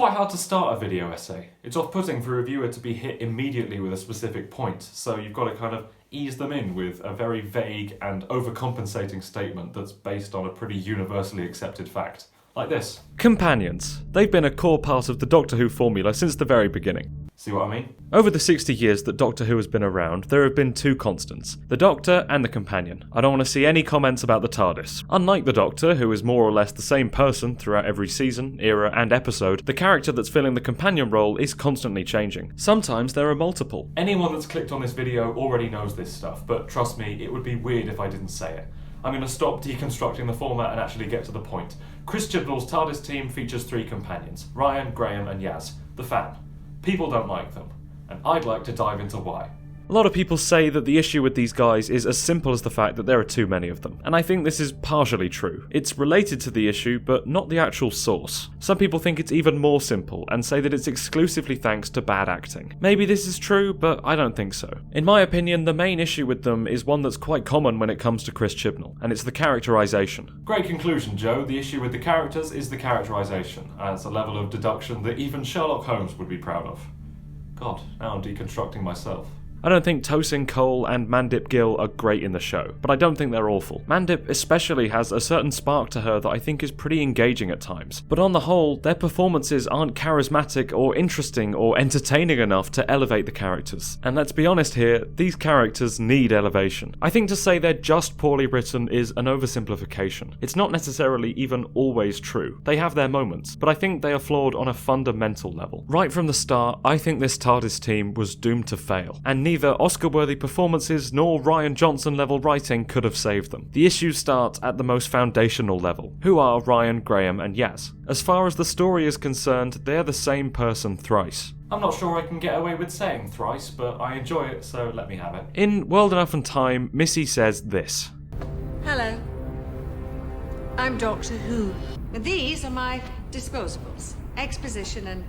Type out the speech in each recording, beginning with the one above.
quite hard to start a video essay. It's off-putting for a viewer to be hit immediately with a specific point, so you've got to kind of ease them in with a very vague and overcompensating statement that's based on a pretty universally accepted fact. Like this. Companions. They've been a core part of the Doctor Who formula since the very beginning. See what I mean? Over the 60 years that Doctor Who has been around, there have been two constants, the Doctor and the companion. I don't want to see any comments about the TARDIS. Unlike the Doctor, who is more or less the same person throughout every season, era and episode, the character that's filling the companion role is constantly changing. Sometimes there are multiple. Anyone that's clicked on this video already knows this stuff, but trust me, it would be weird if I didn't say it. I'm going to stop deconstructing the format and actually get to the point. Chris Chibnall's TARDIS team features 3 companions, Ryan, Graham and Yaz, the fan. People don't like them, and I'd like to dive into why. A lot of people say that the issue with these guys is as simple as the fact that there are too many of them, and I think this is partially true. It's related to the issue, but not the actual source. Some people think it's even more simple, and say that it's exclusively thanks to bad acting. Maybe this is true, but I don't think so. In my opinion, the main issue with them is one that's quite common when it comes to Chris Chibnall, and it's the characterization. Great conclusion, Joe. The issue with the characters is the characterization, and it's a level of deduction that even Sherlock Holmes would be proud of. God, now I'm deconstructing myself. I don't think Tosin Cole and Mandip Gill are great in the show, but I don't think they're awful. Mandip especially has a certain spark to her that I think is pretty engaging at times, but on the whole, their performances aren't charismatic or interesting or entertaining enough to elevate the characters. And let's be honest here, these characters need elevation. I think to say they're just poorly written is an oversimplification. It's not necessarily even always true. They have their moments, but I think they are flawed on a fundamental level. Right from the start, I think this TARDIS team was doomed to fail, and neither Oscar-worthy performances nor Rian Johnson-level writing could have saved them. The issues start at the most foundational level. Who are Ryan, Graham and Yaz? As far as the story is concerned, they're the same person thrice. I'm not sure I can get away with saying thrice, but I enjoy it, so let me have it. In World Enough and Time, Missy says this. Hello. I'm Doctor Who. And these are my disposables. Exposition and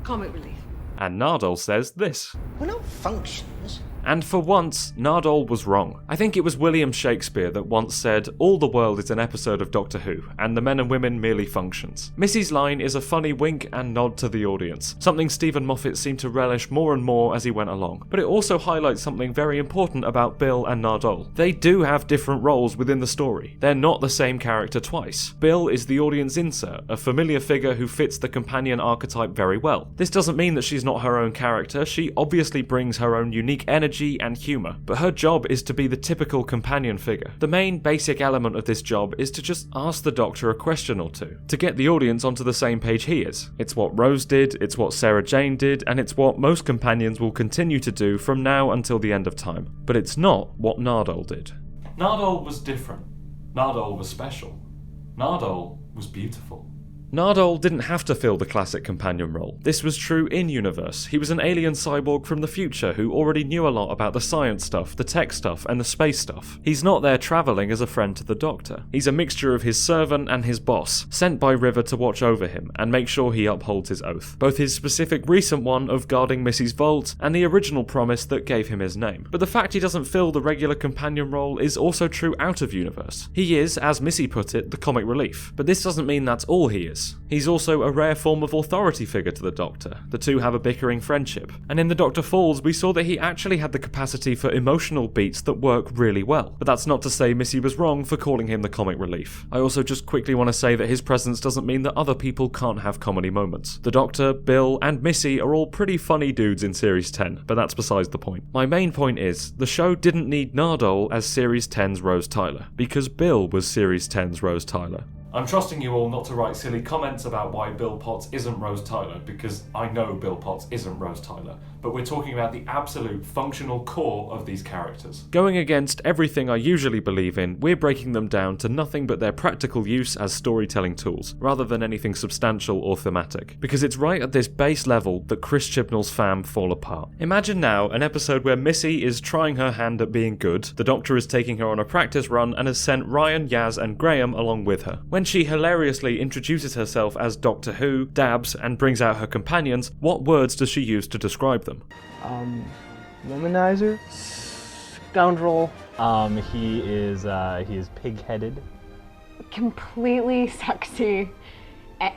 comic relief. And Nardole says this. We're not functions. And for once, Nardole was wrong. I think it was William Shakespeare that once said, all the world is an episode of Doctor Who, and the men and women merely functions. Missy's line is a funny wink and nod to the audience, something Stephen Moffat seemed to relish more and more as he went along. But it also highlights something very important about Bill and Nardole. They do have different roles within the story. They're not the same character twice. Bill is the audience insert, a familiar figure who fits the companion archetype very well. This doesn't mean that she's not her own character. She obviously brings her own unique energy and humour, but her job is to be the typical companion figure. The main basic element of this job is to just ask the Doctor a question or two, to get the audience onto the same page he is. It's what Rose did, it's what Sarah Jane did, and it's what most companions will continue to do from now until the end of time. But it's not what Nardole did. Nardole was different. Nardole was special. Nardole was beautiful. Nardole didn't have to fill the classic companion role. This was true in-universe. He was an alien cyborg from the future who already knew a lot about the science stuff, the tech stuff, and the space stuff. He's not there travelling as a friend to the Doctor. He's a mixture of his servant and his boss, sent by River to watch over him and make sure he upholds his oath. Both his specific recent one of guarding Missy's vault and the original promise that gave him his name. But the fact he doesn't fill the regular companion role is also true out of universe. He is, as Missy put it, the comic relief. But this doesn't mean that's all he is. He's also a rare form of authority figure to the Doctor. The two have a bickering friendship. And in The Doctor Falls, we saw that he actually had the capacity for emotional beats that work really well. But that's not to say Missy was wrong for calling him the comic relief. I also just quickly want to say that his presence doesn't mean that other people can't have comedy moments. The Doctor, Bill, and Missy are all pretty funny dudes in Series 10, but that's besides the point. My main point is, the show didn't need Nardole as Series 10's Rose Tyler, because Bill was Series 10's Rose Tyler. I'm trusting you all not to write silly comments about why Bill Potts isn't Rose Tyler, because I know Bill Potts isn't Rose Tyler, but we're talking about the absolute functional core of these characters. Going against everything I usually believe in, we're breaking them down to nothing but their practical use as storytelling tools, rather than anything substantial or thematic. Because it's right at this base level that Chris Chibnall's fam fall apart. Imagine now an episode where Missy is trying her hand at being good, the Doctor is taking her on a practice run and has sent Ryan, Yaz and Graham along with her. When she hilariously introduces herself as Doctor Who, dabs, and brings out her companions, what words does she use to describe them? Womanizer? Scoundrel? He is pig-headed. Completely sexy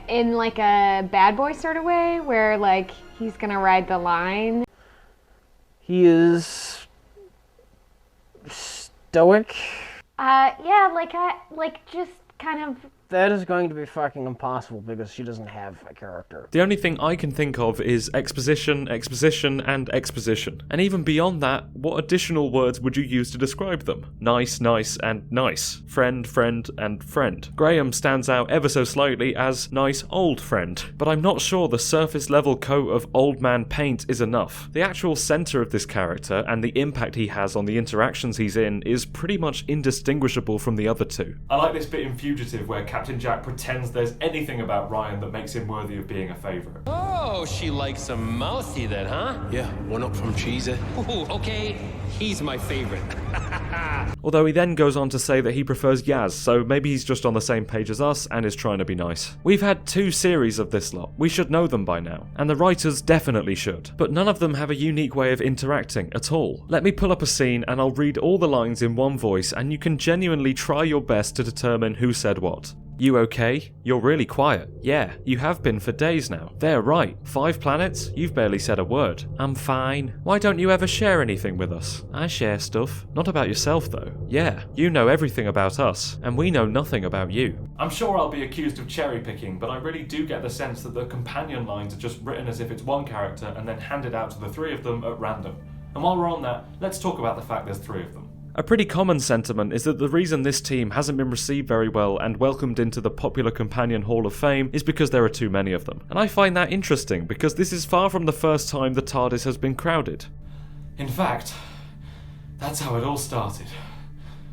in like a bad boy sort of way, where like he's gonna ride the line. He is stoic. Yeah, like just kind of. That is going to be fucking impossible because she doesn't have a character. The only thing I can think of is exposition, exposition, and exposition. And even beyond that, what additional words would you use to describe them? Nice, nice, and nice. Friend, friend, and friend. Graham stands out ever so slightly as nice old friend, but I'm not sure the surface level coat of old man paint is enough. The actual centre of this character and the impact he has on the interactions he's in is pretty much indistinguishable from the other two. I like this bit in Fugitive where Captain Jack pretends there's anything about Ryan that makes him worthy of being a favourite. Oh, she likes some mouthy then, huh? Yeah, one up from Cheesy. Ooh, okay, he's my favourite. Although he then goes on to say that he prefers Yaz, so maybe he's just on the same page as us and is trying to be nice. We've had 2 series of this lot. We should know them by now. And the writers definitely should. But none of them have a unique way of interacting at all. Let me pull up a scene and I'll read all the lines in one voice and you can genuinely try your best to determine who said what. You okay? You're really quiet. Yeah, you have been for days now. They're right. 5 planets? You've barely said a word. I'm fine. Why don't you ever share anything with us? I share stuff. Not about yourself though. Yeah, you know everything about us, and we know nothing about you. I'm sure I'll be accused of cherry picking, but I really do get the sense that the companion lines are just written as if it's one character and then handed out to the 3 of them at random. And while we're on that, let's talk about the fact there's 3 of them. A pretty common sentiment is that the reason this team hasn't been received very well and welcomed into the popular companion Hall of Fame is because there are too many of them. And I find that interesting because this is far from the first time the TARDIS has been crowded. In fact, that's how it all started.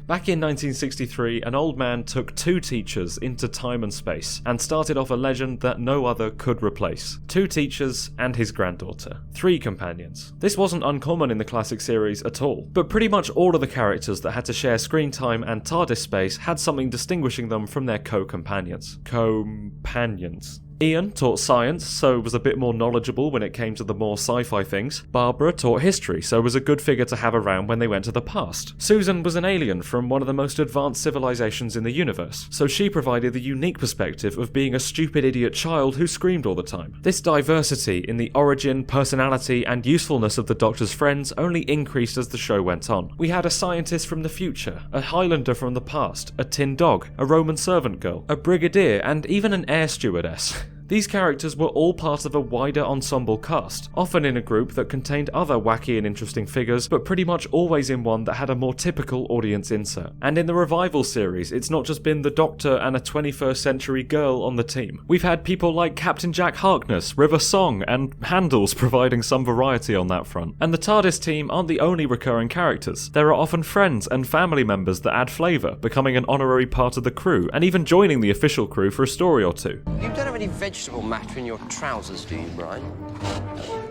Back in 1963, an old man took 2 teachers into time and space and started off a legend that no other could replace. 2 teachers and his granddaughter. 3 companions. This wasn't uncommon in the classic series at all, but pretty much all of the characters that had to share screen time and TARDIS space had something distinguishing them from their co-companions. Companions. Ian taught science, so was a bit more knowledgeable when it came to the more sci-fi things. Barbara taught history, so was a good figure to have around when they went to the past. Susan was an alien from one of the most advanced civilizations in the universe, so she provided the unique perspective of being a stupid idiot child who screamed all the time. This diversity in the origin, personality, and usefulness of the Doctor's friends only increased as the show went on. We had a scientist from the future, a Highlander from the past, a tin dog, a Roman servant girl, a brigadier, and even an air stewardess. These characters were all part of a wider ensemble cast, often in a group that contained other wacky and interesting figures, but pretty much always in one that had a more typical audience insert. And in the Revival series, it's not just been the Doctor and a 21st century girl on the team. We've had people like Captain Jack Harkness, River Song, and Handles providing some variety on that front. And the TARDIS team aren't the only recurring characters. There are often friends and family members that add flavour, becoming an honorary part of the crew, and even joining the official crew for a story or two. You don't have any vegetable matter in your trousers, do you, Brian?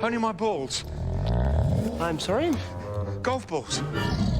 Only my balls. I'm sorry? Golf balls.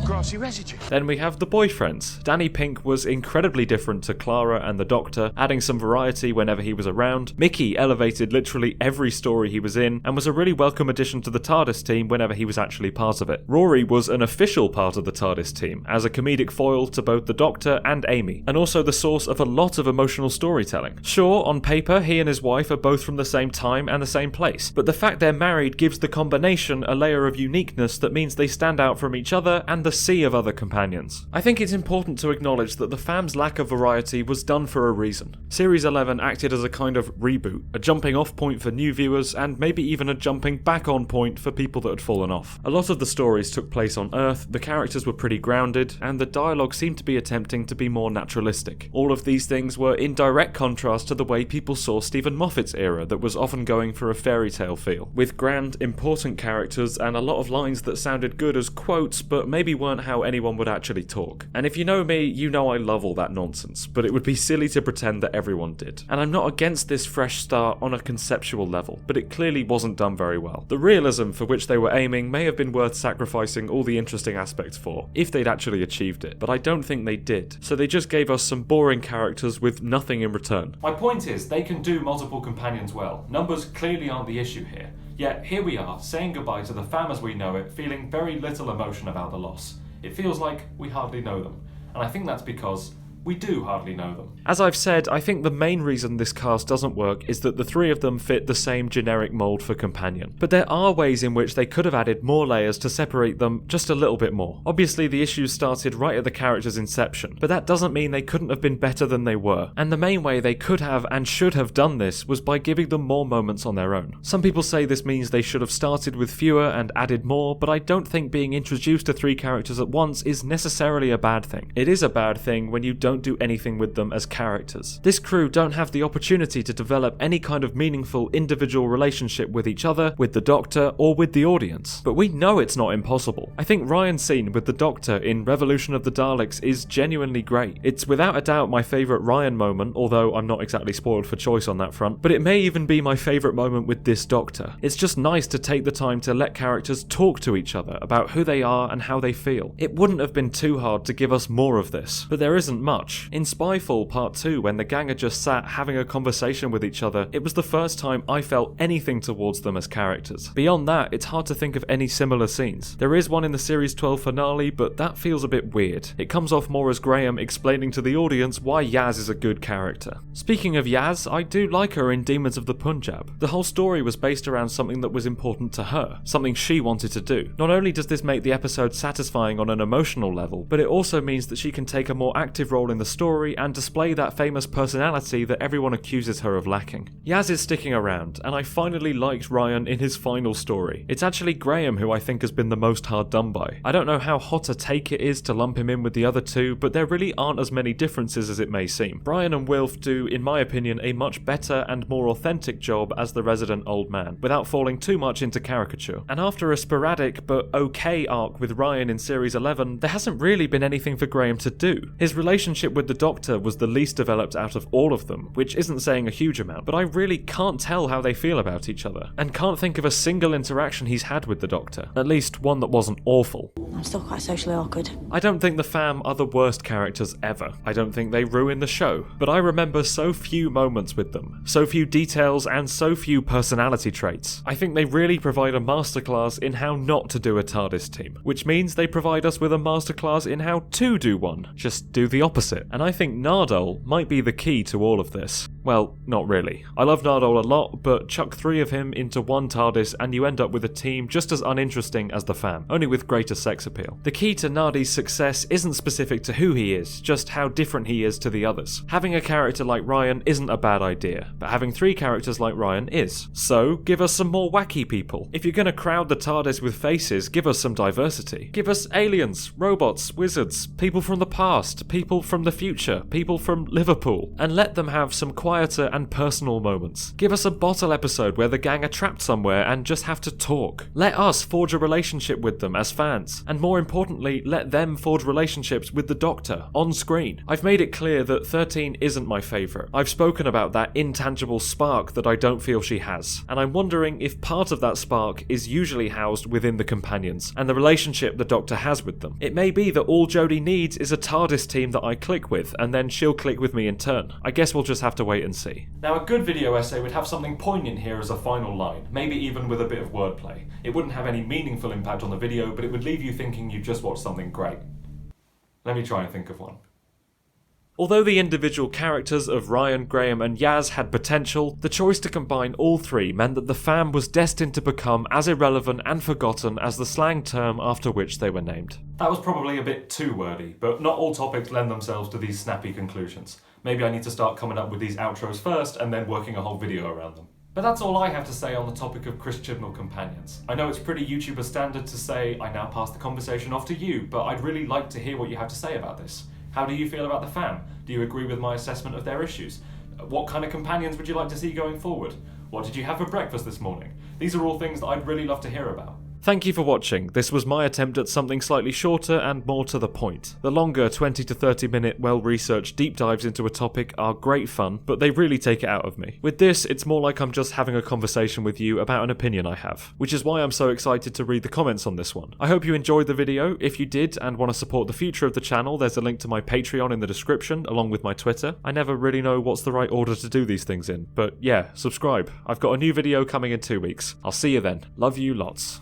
Grassy residue. Then we have the boyfriends. Danny Pink was incredibly different to Clara and the Doctor, adding some variety whenever he was around. Mickey elevated literally every story he was in, and was a really welcome addition to the TARDIS team whenever he was actually part of it. Rory was an official part of the TARDIS team, as a comedic foil to both the Doctor and Amy, and also the source of a lot of emotional storytelling. Sure, on paper, he and his wife are both from the same time and the same place, but the fact they're married gives the combination a layer of uniqueness that means they stand out from each other and the sea of other companions. I think it's important to acknowledge that the fam's lack of variety was done for a reason. Series 11 acted as a kind of reboot, a jumping off point for new viewers, and maybe even a jumping back on point for people that had fallen off. A lot of the stories took place on Earth, the characters were pretty grounded, and the dialogue seemed to be attempting to be more naturalistic. All of these things were in direct contrast to the way people saw Stephen Moffat's era that was often going for a fairy tale feel, with grand, important characters and a lot of lines that sounded good as quotes, but maybe weren't how anyone would actually talk. And if you know me, you know I love all that nonsense, but it would be silly to pretend that everyone did. And I'm not against this fresh start on a conceptual level, but it clearly wasn't done very well. The realism for which they were aiming may have been worth sacrificing all the interesting aspects for, if they'd actually achieved it, but I don't think they did. So they just gave us some boring characters with nothing in return. My point is, they can do multiple companions well. Numbers clearly aren't the issue here. Yet here we are, saying goodbye to the fam as we know it, feeling very little emotion about the loss. It feels like we hardly know them. And I think that's because We do hardly know them. As I've said, I think the main reason this cast doesn't work is that the three of them fit the same generic mould for companion. But there are ways in which they could have added more layers to separate them just a little bit more. Obviously, the issues started right at the character's inception, but that doesn't mean they couldn't have been better than they were. And the main way they could have and should have done this was by giving them more moments on their own. Some people say this means they should have started with fewer and added more, but I don't think being introduced to three characters at once is necessarily a bad thing. It is a bad thing when you don't do anything with them as characters. This crew don't have the opportunity to develop any kind of meaningful individual relationship with each other, with the Doctor, or with the audience. But we know it's not impossible. I think Ryan's scene with the Doctor in Revolution of the Daleks is genuinely great. It's without a doubt my favourite Ryan moment, although I'm not exactly spoiled for choice on that front, but it may even be my favourite moment with this Doctor. It's just nice to take the time to let characters talk to each other about who they are and how they feel. It wouldn't have been too hard to give us more of this, but there isn't much. In Spyfall Part 2, when the gang are just sat having a conversation with each other, it was the first time I felt anything towards them as characters. Beyond that, it's hard to think of any similar scenes. There is one in the Series 12 finale, but that feels a bit weird. It comes off more as Graham explaining to the audience why Yaz is a good character. Speaking of Yaz, I do like her in Demons of the Punjab. The whole story was based around something that was important to her, something she wanted to do. Not only does this make the episode satisfying on an emotional level, but it also means that she can take a more active role in the story and display that famous personality that everyone accuses her of lacking. Yaz is sticking around, and I finally liked Ryan in his final story. It's actually Graham who I think has been the most hard done by. I don't know how hot a take it is to lump him in with the other two, but there really aren't as many differences as it may seem. Brian and Wilf do, in my opinion, a much better and more authentic job as the resident old man, without falling too much into caricature. And after a sporadic but okay arc with Ryan in Series 11, there hasn't really been anything for Graham to do. His relationship with the Doctor was the least developed out of all of them, which isn't saying a huge amount, but I really can't tell how they feel about each other, and can't think of a single interaction he's had with the Doctor, at least one that wasn't awful. I'm still quite socially awkward. I don't think the fam are the worst characters ever. I don't think they ruin the show, but I remember so few moments with them, so few details and so few personality traits. I think they really provide a masterclass in how not to do a TARDIS team, which means they provide us with a masterclass in how to do one. Just do the opposite. And I think Nardole might be the key to all of this. Well, not really. I love Nardole a lot, but chuck three of him into one TARDIS and you end up with a team just as uninteresting as the fam, only with greater sex appeal. The key to Nardi's success isn't specific to who he is, just how different he is to the others. Having a character like Ryan isn't a bad idea, but having three characters like Ryan is. So, give us some more wacky people. If you're gonna crowd the TARDIS with faces, give us some diversity. Give us aliens, robots, wizards, people from the past, people from the future, people from Liverpool, and let them have some quieter and personal moments. Give us a bottle episode where the gang are trapped somewhere and just have to talk. Let us forge a relationship with them as fans, and more importantly, let them forge relationships with the Doctor, on screen. I've made it clear that 13 isn't my favourite. I've spoken about that intangible spark that I don't feel she has, and I'm wondering if part of that spark is usually housed within the companions, and the relationship the Doctor has with them. It may be that all Jodie needs is a TARDIS team that I click with, and then she'll click with me in turn. I guess we'll just have to wait and see. Now, a good video essay would have something poignant here as a final line, maybe even with a bit of wordplay. It wouldn't have any meaningful impact on the video, but it would leave you thinking you just watched something great. Let me try and think of one. Although the individual characters of Ryan, Graham and Yaz had potential, the choice to combine all three meant that the fam was destined to become as irrelevant and forgotten as the slang term after which they were named. That was probably a bit too wordy, but not all topics lend themselves to these snappy conclusions. Maybe I need to start coming up with these outros first and then working a whole video around them. But that's all I have to say on the topic of Chris Chibnall companions. I know it's pretty YouTuber standard to say I now pass the conversation off to you, but I'd really like to hear what you have to say about this. How do you feel about the fam? Do you agree with my assessment of their issues? What kind of companions would you like to see going forward? What did you have for breakfast this morning? These are all things that I'd really love to hear about. Thank you for watching. This was my attempt at something slightly shorter and more to the point. The longer 20 to 30 minute well-researched deep dives into a topic are great fun, but they really take it out of me. With this, it's more like I'm just having a conversation with you about an opinion I have, which is why I'm so excited to read the comments on this one. I hope you enjoyed the video. If you did and want to support the future of the channel, there's a link to my Patreon in the description, along with my Twitter. I never really know what's the right order to do these things in, but yeah, subscribe. I've got a new video coming in 2 weeks. I'll see you then. Love you lots.